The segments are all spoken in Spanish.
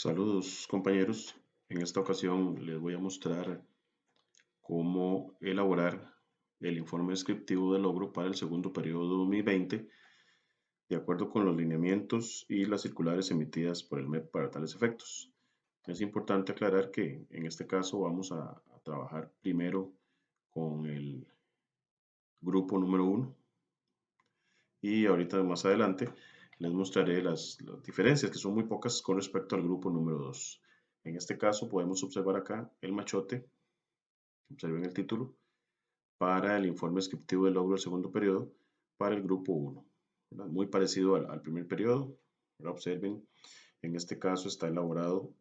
Saludos compañeros, en esta ocasión les voy a mostrar cómo elaborar el informe descriptivo de logro para el segundo periodo 2020 de acuerdo con los lineamientos y las circulares emitidas por el MEP para tales efectos. Es importante aclarar que en este caso vamos a trabajar primero con el grupo número 1 y ahorita más adelante les mostraré las diferencias, que son muy pocas con respecto al grupo número 2. En este caso podemos observar acá el machote, observen el título, para el informe descriptivo del logro del segundo periodo para el grupo 1. Muy parecido al primer periodo. Observen, en este caso está elaborado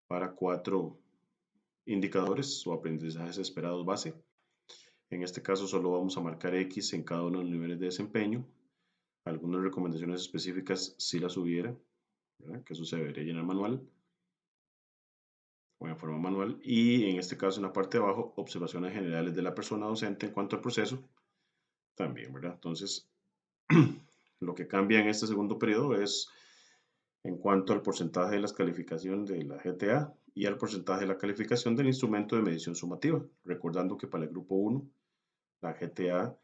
para 4 indicadores o aprendizajes esperados base. En este caso solo vamos a marcar X en cada uno de los niveles de desempeño. Algunas recomendaciones específicas si las hubiera, que eso se debería llenar manual o en forma manual. Y en este caso en la parte de abajo, observaciones generales de la persona docente en cuanto al proceso también, ¿verdad? Entonces, lo que cambia en este segundo periodo es en cuanto al porcentaje de las calificaciones de la GTA y al porcentaje de la calificación del instrumento de medición sumativa. Recordando que para el grupo 1, la GTA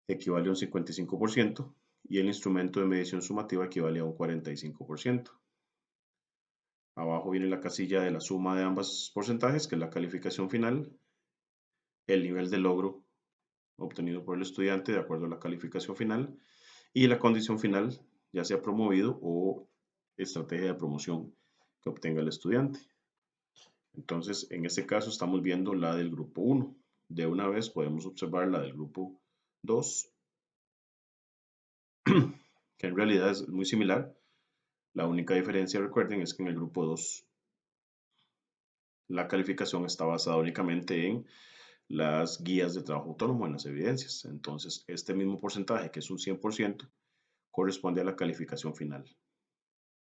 equivale a un 55% y el instrumento de medición sumativa equivale a un 45%. Abajo viene la casilla de la suma de ambos porcentajes, que es la calificación final, el nivel de logro obtenido por el estudiante de acuerdo a la calificación final y la condición final, ya sea promovido o estrategia de promoción que obtenga el estudiante. Entonces, en este caso estamos viendo la del grupo 1. De una vez podemos observar la del grupo 2, que en realidad es muy similar. La única diferencia, recuerden, es que en el grupo 2 la calificación está basada únicamente en las guías de trabajo autónomo, en las evidencias. Entonces, este mismo porcentaje, que es un 100%, corresponde a la calificación final,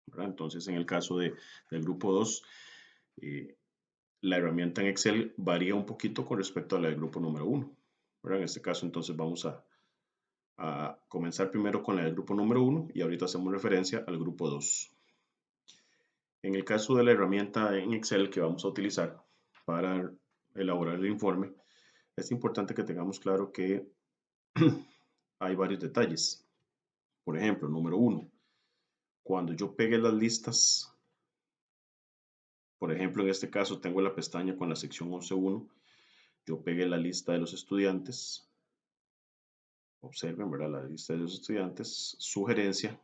¿verdad? Entonces, en el caso del grupo 2, la herramienta en Excel varía un poquito con respecto a la del grupo número 1, ¿verdad? En este caso, entonces vamos a comenzar primero con la del grupo número 1 y ahorita hacemos referencia al grupo 2. En el caso de la herramienta en Excel que vamos a utilizar para elaborar el informe, es importante que tengamos claro que hay varios detalles. Por ejemplo, número 1, cuando yo pegue las listas, por ejemplo, en este caso tengo la pestaña con la sección 11.1, yo pegué la lista de los estudiantes, observen, ¿verdad? La lista de los estudiantes, sugerencia,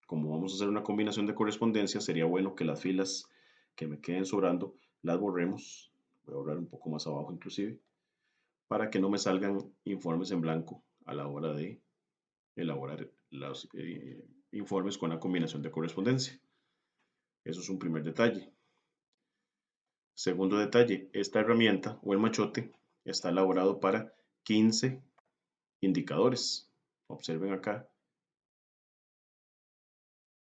como vamos a hacer una combinación de correspondencia, sería bueno que las filas que me queden sobrando las borremos, voy a borrar un poco más abajo inclusive, para que no me salgan informes en blanco a la hora de elaborar los informes con la combinación de correspondencia. Eso es un primer detalle. Segundo detalle, esta herramienta o el machote está elaborado para 15 indicadores. Observen acá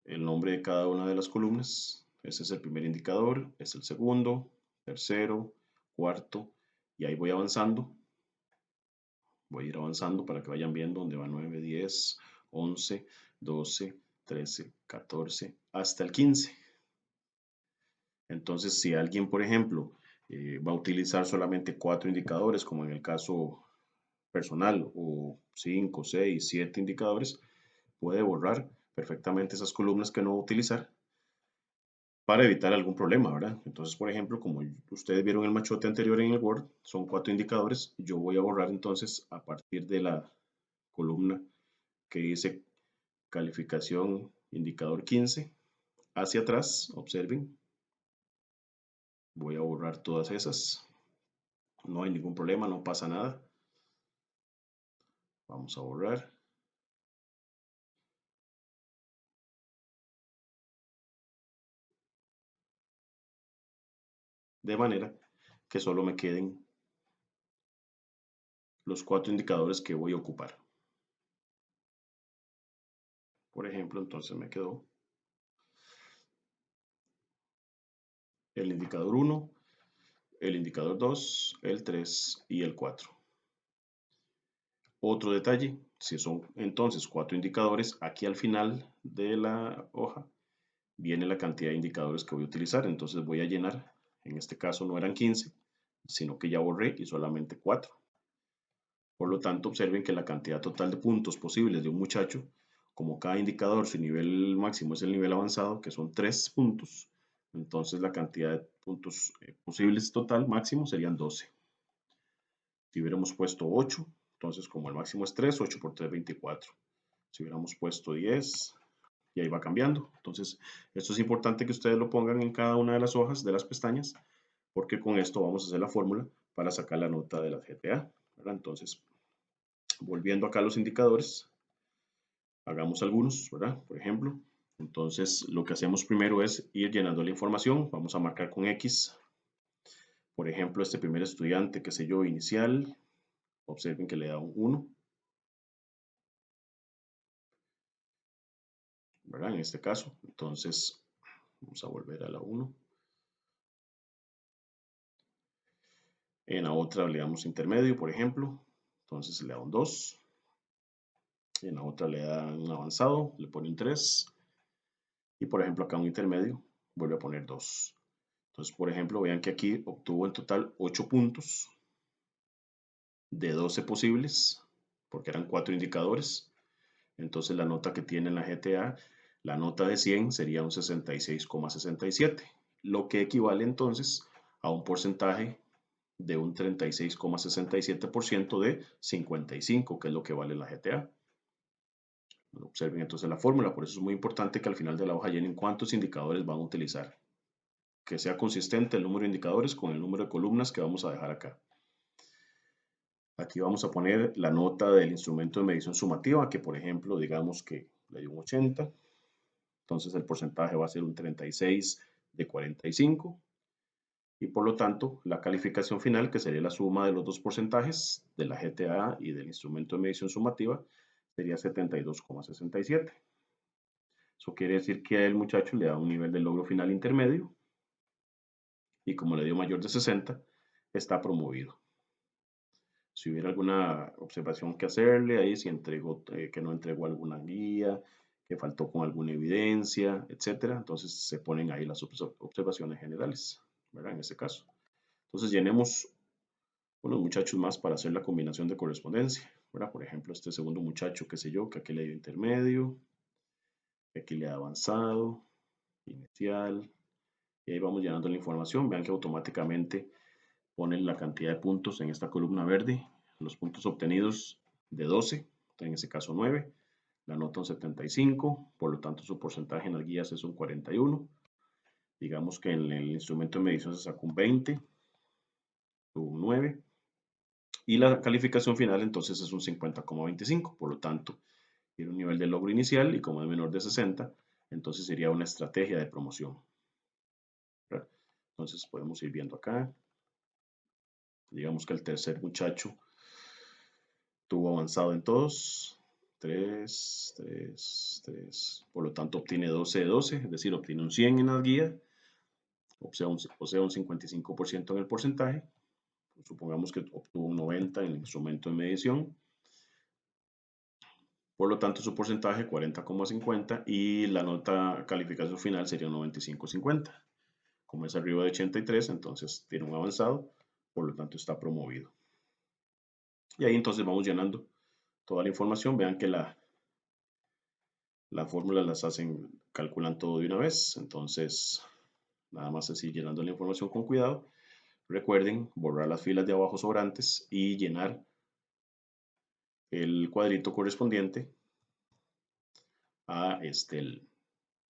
el nombre de cada una de las columnas. Ese es el primer indicador, es el segundo, tercero, cuarto, y ahí voy avanzando. Voy a ir avanzando para que vayan viendo dónde va 9, 10, 11, 12, 13, 14, hasta el 15. Entonces, si alguien, por ejemplo, va a utilizar solamente 4 indicadores, como en el caso personal, o 5, 6, 7 indicadores, puede borrar perfectamente esas columnas que no va a utilizar para evitar algún problema, ¿verdad? Entonces, por ejemplo, como ustedes vieron el machote anterior en el Word, son 4 indicadores, yo voy a borrar entonces a partir de la columna que dice calificación indicador 15, hacia atrás, observen, voy a borrar todas esas, no hay ningún problema, no pasa nada, vamos a borrar. De manera que solo me queden los 4 indicadores que voy a ocupar. Por ejemplo, entonces me quedó el indicador 1, el indicador 2, el 3 y el 4. Otro detalle, si son entonces 4 indicadores, aquí al final de la hoja viene la cantidad de indicadores que voy a utilizar. Entonces voy a llenar, en este caso no eran 15, sino que ya borré y solamente 4. Por lo tanto, observen que la cantidad total de puntos posibles de un muchacho, como cada indicador, su nivel máximo es el nivel avanzado, que son 3 puntos, entonces la cantidad de puntos posibles total máximo serían 12. Si hubiéramos puesto 8, entonces como el máximo es 3, 8 por 3, 24. Si hubiéramos puesto 10, y ahí va cambiando. Entonces, esto es importante que ustedes lo pongan en cada una de las hojas de las pestañas, porque con esto vamos a hacer la fórmula para sacar la nota de la GTA, ¿verdad? Entonces, volviendo acá a los indicadores, hagamos algunos, ¿verdad? Por ejemplo, entonces lo que hacemos primero es ir llenando la información. Vamos a marcar con X. Por ejemplo, este primer estudiante, qué sé yo, inicial, observen que le da un 1, ¿verdad? En este caso, entonces vamos a volver a la 1. En la otra le damos intermedio, por ejemplo, entonces le da un 2. En la otra le da un avanzado, le pone un 3. Y por ejemplo acá un intermedio, vuelve a poner 2. Entonces, por ejemplo, vean que aquí obtuvo en total 8 puntos de 12 posibles, porque eran 4 indicadores. Entonces la nota que tiene en la GTA, la nota de 100 sería un 66,67, lo que equivale entonces a un porcentaje de un 36,67% de 55, que es lo que vale la GTA. Observen entonces la fórmula, por eso es muy importante que al final de la hoja llenen cuántos indicadores van a utilizar. Que sea consistente el número de indicadores con el número de columnas que vamos a dejar acá. Aquí vamos a poner la nota del instrumento de medición sumativa, que por ejemplo, digamos que le dio un 80. Entonces el porcentaje va a ser un 36 de 45. Y por lo tanto, la calificación final, que sería la suma de los dos porcentajes, de la GTA y del instrumento de medición sumativa, sería 72,67. Eso quiere decir que el muchacho le da un nivel de logro final intermedio y como le dio mayor de 60, está promovido. Si hubiera alguna observación que hacerle ahí, si entregó, que no entregó alguna guía, que faltó con alguna evidencia, etcétera, entonces se ponen ahí las observaciones generales, ¿verdad? En este caso. Entonces llenemos unos muchachos más para hacer la combinación de correspondencia, ¿verdad? Por ejemplo, este segundo muchacho, qué sé yo, que aquí le dio intermedio, que aquí le da avanzado, inicial, y ahí vamos llenando la información. Vean que automáticamente ponen la cantidad de puntos en esta columna verde, los puntos obtenidos de 12, en ese caso 9, la nota un 75, por lo tanto su porcentaje en las guías es un 41, digamos que en el instrumento de medición se sacó un 20, un 9, y la calificación final entonces es un 50,25, por lo tanto tiene un nivel de logro inicial y como es menor de 60, entonces sería una estrategia de promoción, ¿verdad? Entonces podemos ir viendo acá, digamos que el tercer muchacho tuvo avanzado en todos, 3, 3, 3, por lo tanto obtiene 12 de 12, es decir, obtiene un 100 en la guía, o sea un 55% en el porcentaje, supongamos que obtuvo un 90 en el instrumento de medición, por lo tanto su porcentaje 40,50 y la nota calificación final sería 95,50. Como es arriba de 83, entonces tiene un avanzado, por lo tanto está promovido. Y ahí entonces vamos llenando toda la información, vean que las fórmulas las hacen, calculan todo de una vez, entonces nada más así llenando la información con cuidado. Recuerden borrar las filas de abajo sobrantes y llenar el cuadrito correspondiente a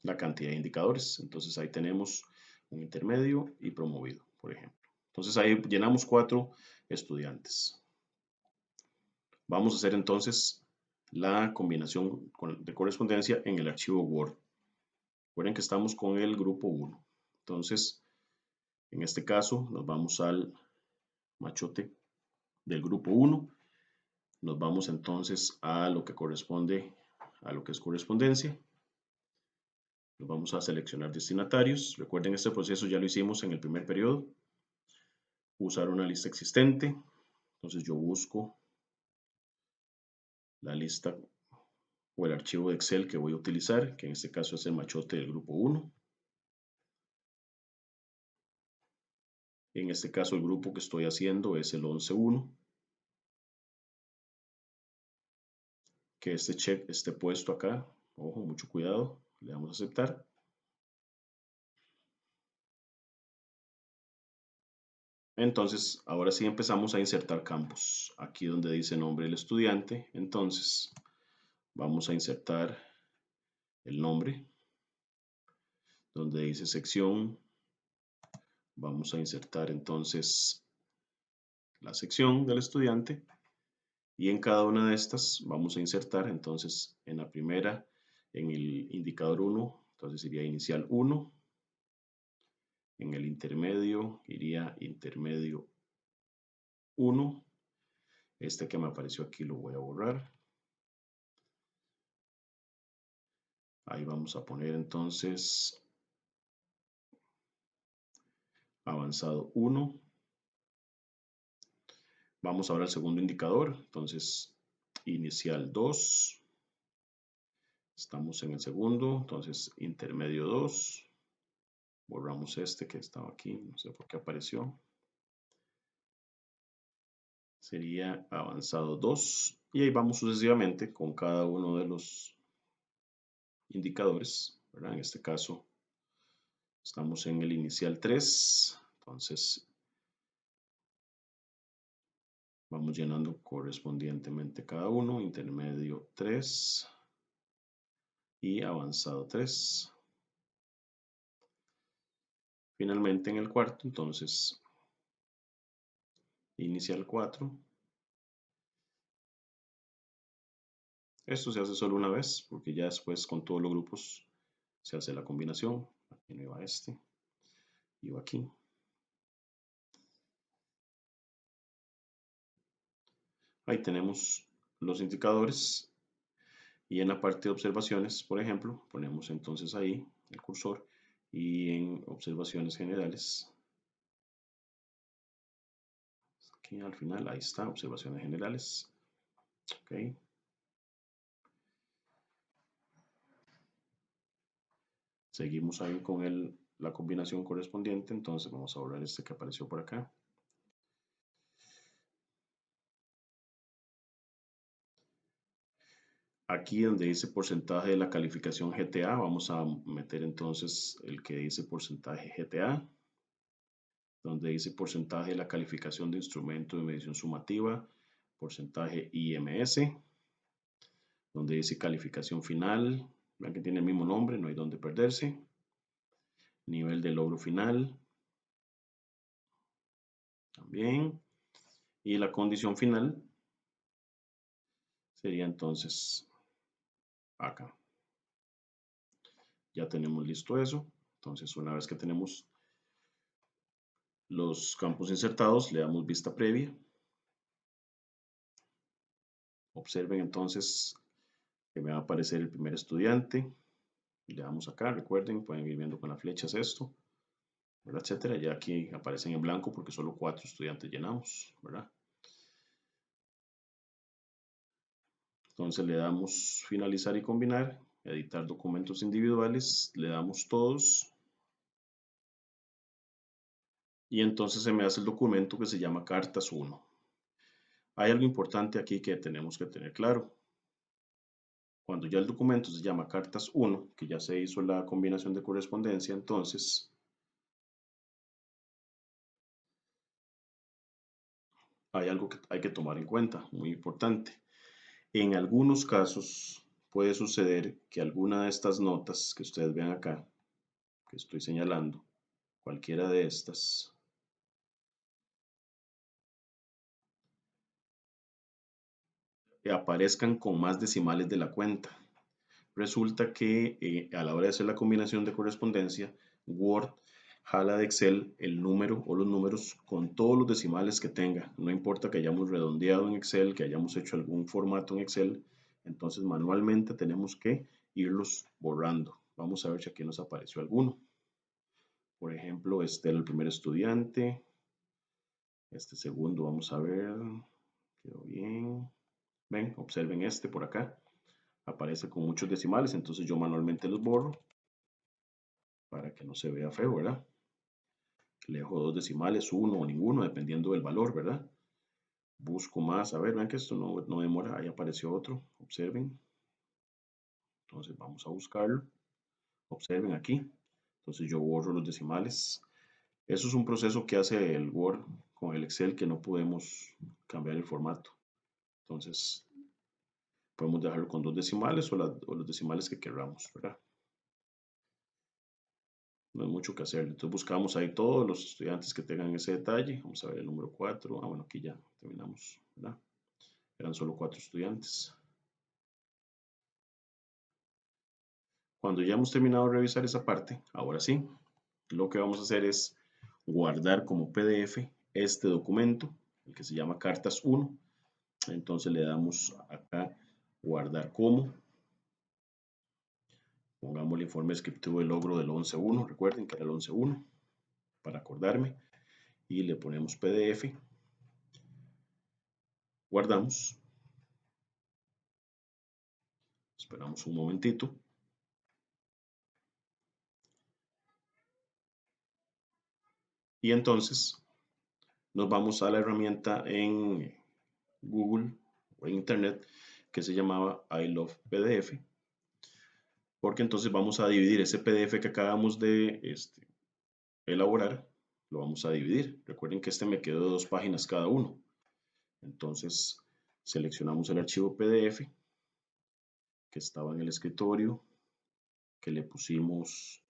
la cantidad de indicadores. Entonces ahí tenemos un intermedio y promovido, por ejemplo. Entonces ahí llenamos 4 estudiantes. Vamos a hacer entonces la combinación de correspondencia en el archivo Word. Recuerden que estamos con el grupo 1. Entonces, en este caso, nos vamos al machote del grupo 1. Nos vamos entonces a lo que corresponde a lo que es correspondencia. Nos vamos a seleccionar destinatarios. Recuerden, este proceso ya lo hicimos en el primer periodo. Usar una lista existente. Entonces yo busco la lista o el archivo de Excel que voy a utilizar, que en este caso es el machote del grupo 1. En este caso el grupo que estoy haciendo es el 11.1. Que este check esté puesto acá. Ojo, mucho cuidado. Le damos a aceptar. Entonces, ahora sí empezamos a insertar campos. Aquí donde dice nombre del estudiante, entonces vamos a insertar el nombre. Donde dice sección, vamos a insertar entonces la sección del estudiante. Y en cada una de estas vamos a insertar, entonces en la primera, en el indicador 1, entonces iría inicial 1. En el intermedio iría intermedio 1. Este que me apareció aquí lo voy a borrar. Ahí vamos a poner entonces avanzado 1. Vamos ahora al segundo indicador. Entonces, inicial 2. Estamos en el segundo. Entonces, intermedio 2. Borramos este que estaba aquí. No sé por qué apareció. Sería avanzado 2. Y ahí vamos sucesivamente con cada uno de los indicadores, ¿verdad? En este caso, estamos en el inicial 3. Entonces, vamos llenando correspondientemente cada uno, intermedio 3 y avanzado 3. Finalmente en el cuarto, entonces, inicial 4. Esto se hace solo una vez, porque ya después con todos los grupos se hace la combinación. Aquí no iba este, iba aquí. Ahí tenemos los indicadores y en la parte de observaciones, por ejemplo, ponemos entonces ahí el cursor y en observaciones generales, aquí al final, ahí está, observaciones generales. Okay. Seguimos ahí con la combinación correspondiente, entonces vamos a borrar este que apareció por acá. Aquí donde dice porcentaje de la calificación GTA, vamos a meter entonces el que dice porcentaje GTA. Donde dice porcentaje de la calificación de instrumento de medición sumativa, porcentaje IMS. Donde dice calificación final, vean que tiene el mismo nombre, no hay donde perderse. Nivel de logro final. También. Y la condición final sería entonces acá. Ya tenemos listo eso. Entonces, una vez que tenemos los campos insertados, le damos vista previa. Observen entonces que me va a aparecer el primer estudiante. Le damos acá, recuerden, pueden ir viendo con las flechas esto, ¿verdad? Etcétera. Ya aquí aparecen en blanco porque solo 4 estudiantes llenamos, ¿verdad? Entonces le damos finalizar y combinar, editar documentos individuales, le damos todos. Y entonces se me hace el documento que se llama cartas 1. Hay algo importante aquí que tenemos que tener claro. Cuando ya el documento se llama cartas 1, que ya se hizo la combinación de correspondencia, entonces hay algo que hay que tomar en cuenta, muy importante. En algunos casos puede suceder que alguna de estas notas que ustedes vean acá, que estoy señalando, cualquiera de estas, aparezcan con más decimales de la cuenta. Resulta que a la hora de hacer la combinación de correspondencia, Word jala de Excel el número o los números con todos los decimales que tenga. No importa que hayamos redondeado en Excel, que hayamos hecho algún formato en Excel, entonces manualmente tenemos que irlos borrando. Vamos a ver si aquí nos apareció alguno. Por ejemplo, este era el primer estudiante. Este segundo, vamos a ver. Quedó bien. Ven, observen este por acá. Aparece con muchos decimales, entonces yo manualmente los borro para que no se vea feo, ¿verdad? Le dejo dos decimales, uno o ninguno, dependiendo del valor, ¿verdad? Busco más, a ver, vean que esto no demora, ahí apareció otro, observen. Entonces vamos a buscarlo, observen aquí. Entonces yo borro los decimales. Eso es un proceso que hace el Word con el Excel que no podemos cambiar el formato. Entonces podemos dejarlo con dos decimales o los decimales que queramos, ¿verdad? No hay mucho que hacer. Entonces buscamos ahí todos los estudiantes que tengan ese detalle. Vamos a ver el número 4. Ah, bueno, aquí ya terminamos, ¿verdad? Eran solo 4 estudiantes. Cuando ya hemos terminado de revisar esa parte, ahora sí, lo que vamos a hacer es guardar como PDF este documento, el que se llama cartas 1. Entonces le damos acá guardar como. Pongamos el informe descriptivo del logro del 11.1. Recuerden que era el 11.1 para acordarme. Y le ponemos PDF. Guardamos. Esperamos un momentito. Y entonces nos vamos a la herramienta en Google o en Internet que se llamaba I Love PDF. Porque entonces vamos a dividir ese PDF que acabamos de elaborar, lo vamos a dividir. Recuerden que este me quedó de 2 páginas cada uno. Entonces seleccionamos el archivo PDF que estaba en el escritorio, que le pusimos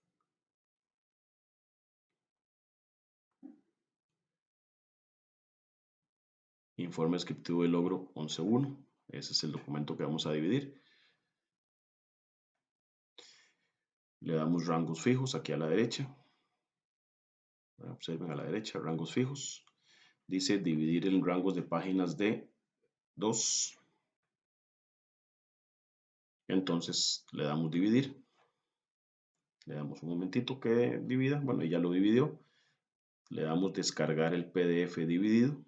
informe descriptivo del logro 11.1. Ese es el documento que vamos a dividir. Le damos rangos fijos aquí a la derecha. Observen a la derecha, rangos fijos. Dice dividir en rangos de páginas de 2. Entonces le damos dividir. Le damos un momentito que divida. Bueno, ya lo dividió. Le damos descargar el PDF dividido.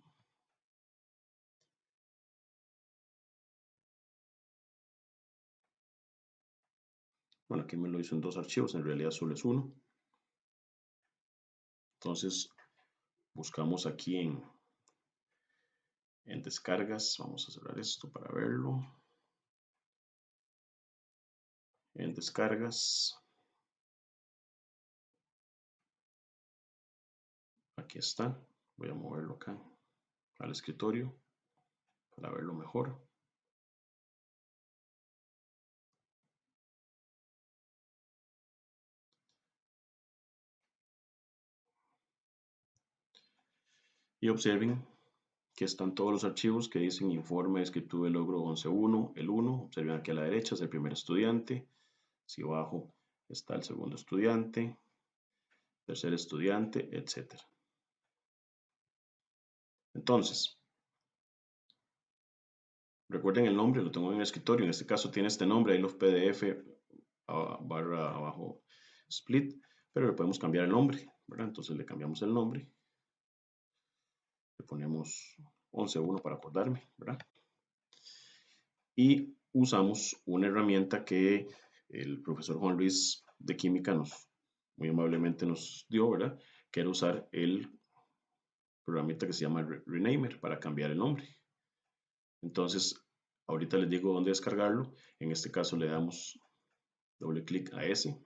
Bueno, aquí me lo hizo en 2 archivos, en realidad solo es uno. Entonces buscamos aquí en descargas. Vamos a cerrar esto para verlo. En descargas. Aquí está. Voy a moverlo acá al escritorio para verlo mejor. Y observen que están todos los archivos que dicen informe descriptivo del logro 11.1, el 1. Observen aquí a la derecha es el primer estudiante. Si abajo está el segundo estudiante, tercer estudiante, etc. Entonces, recuerden el nombre, lo tengo en el escritorio. En este caso tiene este nombre, I Love PDF barra abajo split, pero le podemos cambiar el nombre, ¿verdad? Entonces le cambiamos el nombre. Le ponemos 11.1 para acordarme, ¿verdad? Y usamos una herramienta que el profesor Juan Luis de Química muy amablemente nos dio, ¿verdad? Que era usar el programita que se llama Renamer para cambiar el nombre. Entonces, ahorita les digo dónde descargarlo. En este caso le damos doble clic a ese.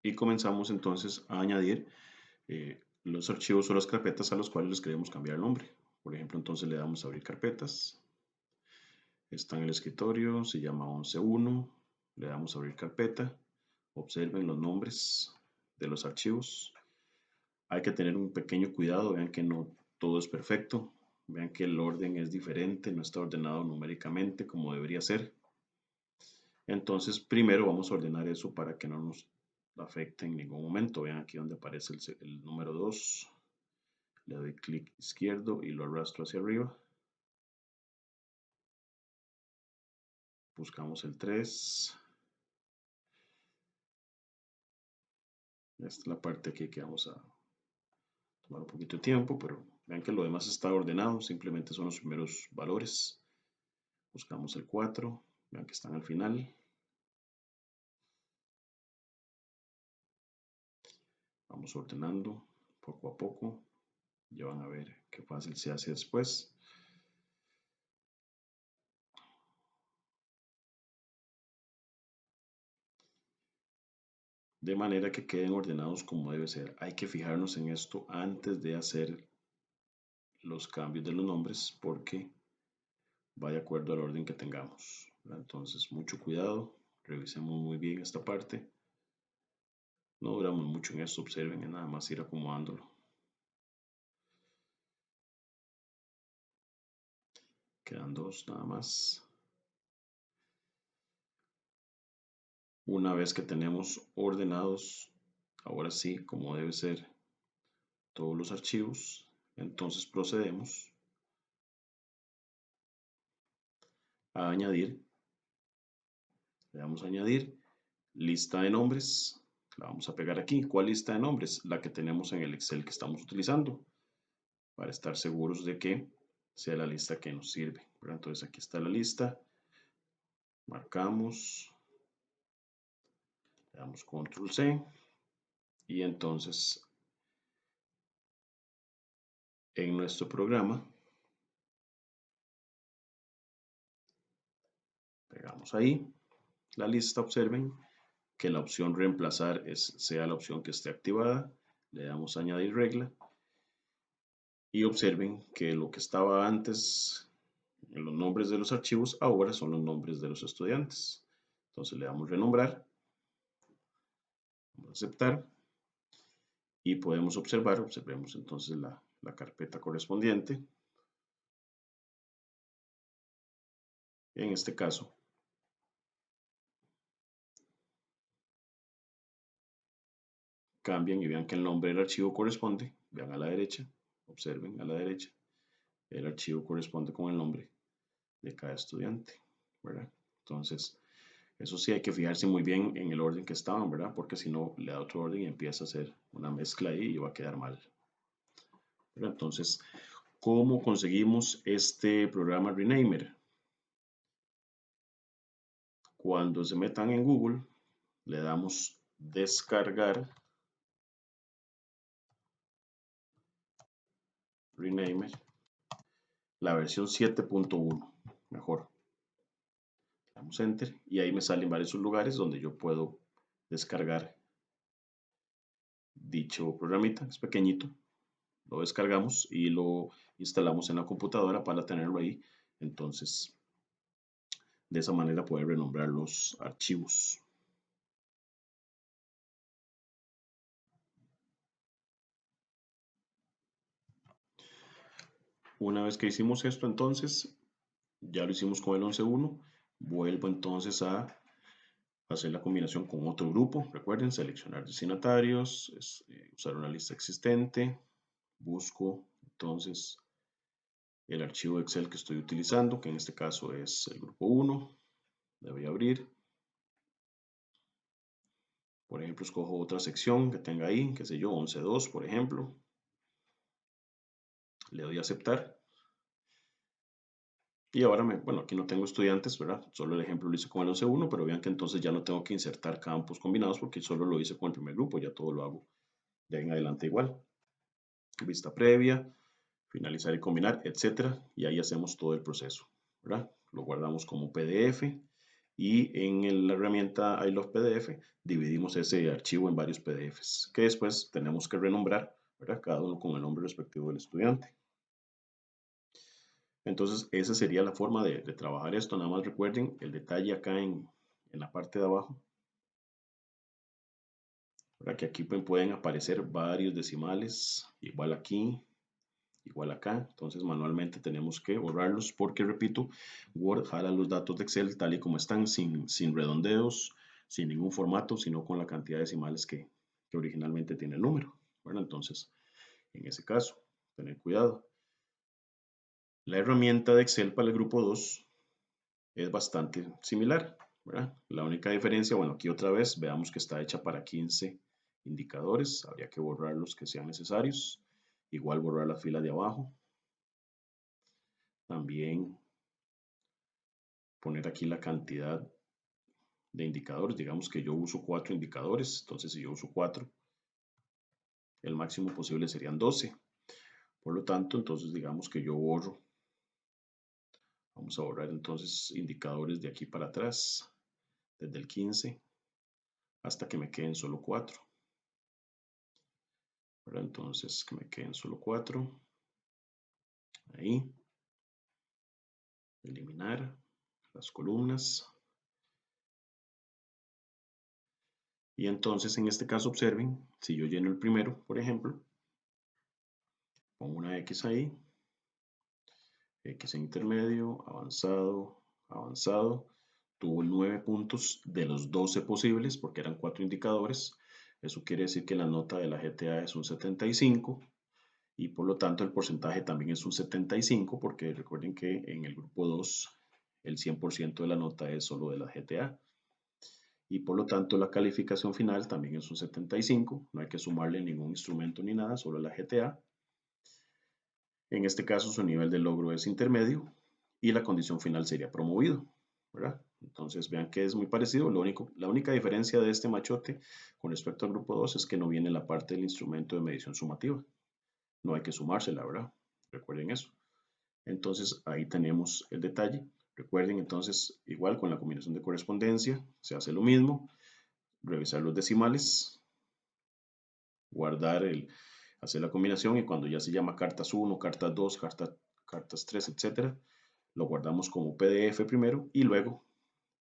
Y comenzamos entonces a añadir los archivos o las carpetas a los cuales les queremos cambiar el nombre. Por ejemplo, entonces le damos a abrir carpetas. Está en el escritorio, se llama 11.1. Le damos a abrir carpeta. Observen los nombres de los archivos. Hay que tener un pequeño cuidado, vean que no todo es perfecto. Vean que el orden es diferente, no está ordenado numéricamente como debería ser. Entonces, primero vamos a ordenar eso para que no nos afecte en ningún momento. Vean aquí donde aparece el número 2. Le doy clic izquierdo y lo arrastro hacia arriba. Buscamos el 3. Esta es la parte aquí que vamos a tomar un poquito de tiempo, pero vean que lo demás está ordenado. Simplemente son los primeros valores. Buscamos el 4. Vean que están al final. Vamos ordenando poco a poco. Ya van a ver qué fácil se hace después. De manera que queden ordenados como debe ser. Hay que fijarnos en esto antes de hacer los cambios de los nombres porque va de acuerdo al orden que tengamos. Entonces, mucho cuidado. Revisemos muy bien esta parte. No duramos mucho en esto, observen, es nada más ir acomodándolo. Quedan dos nada más. Una vez que tenemos ordenados, ahora sí, como debe ser, todos los archivos, entonces procedemos a añadir. Le damos a añadir lista de nombres. La vamos a pegar aquí. ¿Cuál lista de nombres? La que tenemos en el Excel que estamos utilizando para estar seguros de que sea la lista que nos sirve. Entonces aquí está la lista. Marcamos. Le damos Control C. Y entonces en nuestro programa pegamos ahí la lista. Observen que la opción reemplazar sea la opción que esté activada. Le damos añadir regla. Y observen que lo que estaba antes en los nombres de los archivos ahora son los nombres de los estudiantes. Entonces le damos renombrar. Vamos a aceptar. Y podemos observemos entonces la carpeta correspondiente. En este caso, cambian y vean que el nombre del archivo corresponde. Vean a la derecha, observen a la derecha. El archivo corresponde con el nombre de cada estudiante, ¿verdad? Entonces, eso sí hay que fijarse muy bien en el orden que estaban, ¿verdad? Porque si no, le da otro orden y empieza a hacer una mezcla ahí y va a quedar mal. Pero entonces, ¿cómo conseguimos este programa Renamer? Cuando se metan en Google, le damos descargar Renamer, la versión 7.1, mejor. Le damos Enter y ahí me salen varios lugares donde yo puedo descargar dicho programita, es pequeñito. Lo descargamos y lo instalamos en la computadora para tenerlo ahí. Entonces, de esa manera poder renombrar los archivos. Una vez que hicimos esto, entonces, ya lo hicimos con el 11.1, vuelvo entonces a hacer la combinación con otro grupo. Recuerden, seleccionar destinatarios, usar una lista existente, busco entonces el archivo Excel que estoy utilizando, que en este caso es el grupo 1, le voy a abrir. Por ejemplo, escojo otra sección que tenga ahí, qué sé yo, 11.2, por ejemplo. Le doy a aceptar. Y ahora, bueno, aquí no tengo estudiantes, ¿verdad? Solo el ejemplo lo hice con el 11.1, pero vean que entonces ya no tengo que insertar campos combinados porque solo lo hice con el primer grupo, ya todo lo hago de ahí en adelante igual. Vista previa, finalizar y combinar, etcétera. Y ahí hacemos todo el proceso, ¿verdad? Lo guardamos como PDF y en la herramienta I Love PDF dividimos ese archivo en varios PDFs que después tenemos que renombrar, ¿verdad? Cada uno con el nombre respectivo del estudiante. Entonces, esa sería la forma de trabajar esto. Nada más recuerden el detalle acá en la parte de abajo, ¿verdad? Que aquí pueden aparecer varios decimales, igual aquí, igual acá. Entonces, manualmente tenemos que borrarlos porque, repito, Word jala los datos de Excel tal y como están, sin redondeos, sin ningún formato, sino con la cantidad de decimales que originalmente tiene el número. Bueno, entonces, en ese caso, tener cuidado. La herramienta de Excel para el grupo 2 es bastante similar, ¿verdad? La única diferencia, bueno, aquí otra vez veamos que está hecha para 15 indicadores, habría que borrar los que sean necesarios, igual borrar la fila de abajo, también poner aquí la cantidad de indicadores, digamos que yo uso 4 indicadores, entonces si yo uso 4, el máximo posible serían 12. Por lo tanto, entonces digamos que yo borro. Vamos a borrar entonces indicadores de aquí para atrás, desde el 15 hasta que me queden solo 4. Entonces, que me queden solo 4. Ahí. Eliminar las columnas. Y entonces en este caso observen, si yo lleno el primero, por ejemplo, pongo una X ahí, X en intermedio, avanzado, avanzado, tuvo 9 puntos de los 12 posibles porque eran 4 indicadores. Eso quiere decir que la nota de la GTA es un 75 y por lo tanto el porcentaje también es un 75 porque recuerden que en el grupo 2 el 100% de la nota es solo de la GTA. Y por lo tanto la calificación final también es un 75, no hay que sumarle ningún instrumento ni nada, solo la GTA. En este caso su nivel de logro es intermedio y la condición final sería promovido, ¿verdad? Entonces vean que es muy parecido, la única diferencia de este machote con respecto al grupo 2 es que no viene la parte del instrumento de medición sumativa, no hay que sumársela, ¿verdad? Recuerden eso. Entonces ahí tenemos el detalle. Recuerden entonces, igual con la combinación de correspondencia, se hace lo mismo, revisar los decimales, guardar hacer la combinación y cuando ya se llama cartas 1, cartas 2, cartas 3, etcétera, lo guardamos como PDF primero y luego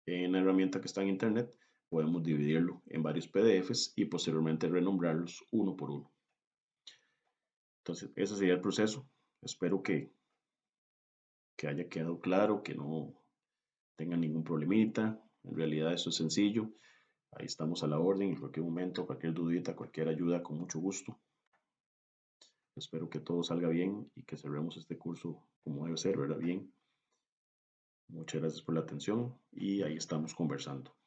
en la herramienta que está en internet podemos dividirlo en varios PDFs y posteriormente renombrarlos uno por uno. Entonces, ese sería el proceso. Espero que haya quedado claro, que no tengan ningún problemita. En realidad eso es sencillo. Ahí estamos a la orden en cualquier momento, cualquier dudita, cualquier ayuda, con mucho gusto. Espero que todo salga bien y que cerremos este curso como debe ser, ¿verdad? Bien. Muchas gracias por la atención y ahí estamos conversando.